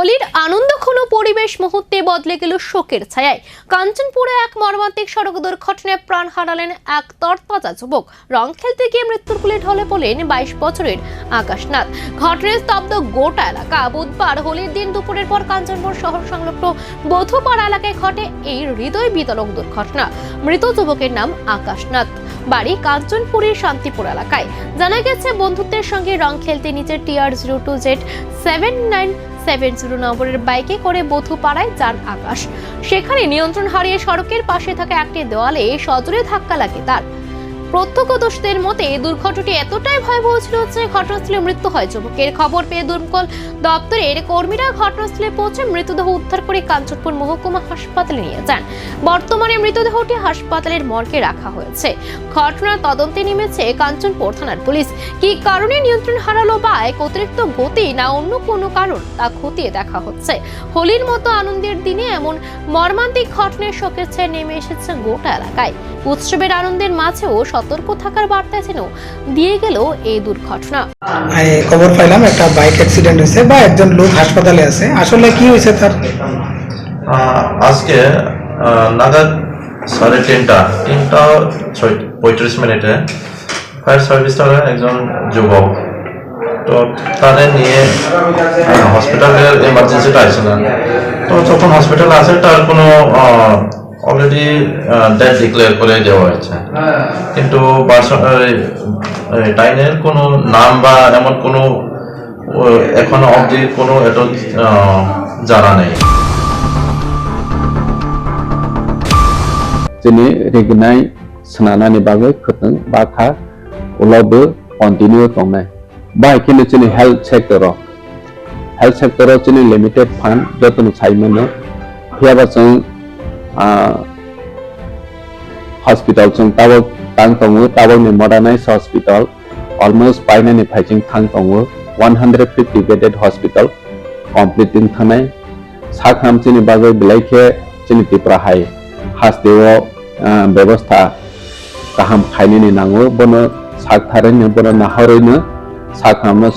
হোলির আনন্দঘন পরিবেশ মুহূর্তে বদলে গেল শোকের ছায়ায়। কাঞ্চনপুরে এক মর্মান্তিক সড়ক দুর্ঘটনায় প্রাণ হারালেন এক তরতাজা যুবক। রং খেলতে গিয়ে মৃত্যুর কোলে ঢলে পড়লেন 22 বছরের আকাশনাথ। ঘটনায় স্তব্ধ গোটা এলাকা। বুধবার হোলির দিন দুপুরের পর কাঞ্চনপুর শহর সংলগ্ন বধুপাড়া এলাকায় ঘটে এই হৃদয় বিতরক দুর্ঘটনা। মৃত যুবকের নাম আকাশনাথ, বাড়ি কাঞ্চনপুরের শান্তিপুর এলাকায়। জানা গেছে, বন্ধুত্বের সঙ্গে রং খেলতে নিচে TR02Z7970 নম্বরের বাইকে করে বধুপাড়ায় যান আকাশ। সেখানে নিয়ন্ত্রণ হারিয়ে সড়কের পাশে থাকা একটি দেওয়ালে সজোরে ধাক্কা লাগে তার। প্রত্যক্ষদর্শীদের মতে দুর্ঘটনাটি এতটাই ভয়াবহ ছিল যে ঘটনাস্থলে মৃত্যু হয় যুবকের। খবর পেয়ে দমকল দপ্তরের কর্মীরা ঘটনাস্থলে পৌঁছে মৃতদেহ উদ্ধার করে কাঞ্চনপুর মহকুমা হাসপাতালে নিয়ে যান। বর্তমানে মৃতদেহটি হাসপাতালের মর্গে রাখা হয়েছে। ঘটনার তদন্তে নেমেছে কাঞ্চনপুর থানার পুলিশ। কি কারণে নিয়ন্ত্রণ হারালো বাইক, অতিরিক্ত গতি না অন্য কোনো কারণ, তা খতিয়ে দেখা হচ্ছে। হোলির মতো আনন্দের দিনে এমন মর্মান্তিক ঘটনার শোকের ছায়া নেমে এসেছে গোটা এলাকায়। উৎসবের আনন্দের মাঝেও সতর্ক থাকার বার্তা যেন দিয়ে গেল এই দুর্ঘটনা। খবর পাইলাম একটা বাইক অ্যাক্সিডেন্ট হয়েছে বা একজন লোক হাসপাতালে আছে। আসলে কি হয়েছে তার? আজকে নাগাদ 3:35 ফায়ার সার্ভিসের একজন যুবক, তো তাদের নিয়ে হসপিটালের এমার্জেন্সিটা আসছিলেন। তো যখন হসপিটালে আসে তার কোনো অলরেডি ডেথ ডিক্লেয়ার করে দেওয়া হয়েছে, কিন্তু টাইনের কোনো নাম বা এমন কোনো এখনো অবধি কোনো এটা জানা নেই। Jadi regenai senanani bagai keteng baka ulabe continue tongnai. Bai kini jadi health sector jadi limited fund jotun saimano. Hiaba seng hospital seng tawag tang tongu tawag ni modernized hospital almost paina ni phajing thang tongu 150 bedded hospital completing thanai. Sakham jadi bagai belaike jadi tiprahai. Hasdewo ব্যবস্থা গাহাম খাইনি নাঙ্গো বনো সাক থারেনি বনো নাহরেনি সাক হামনো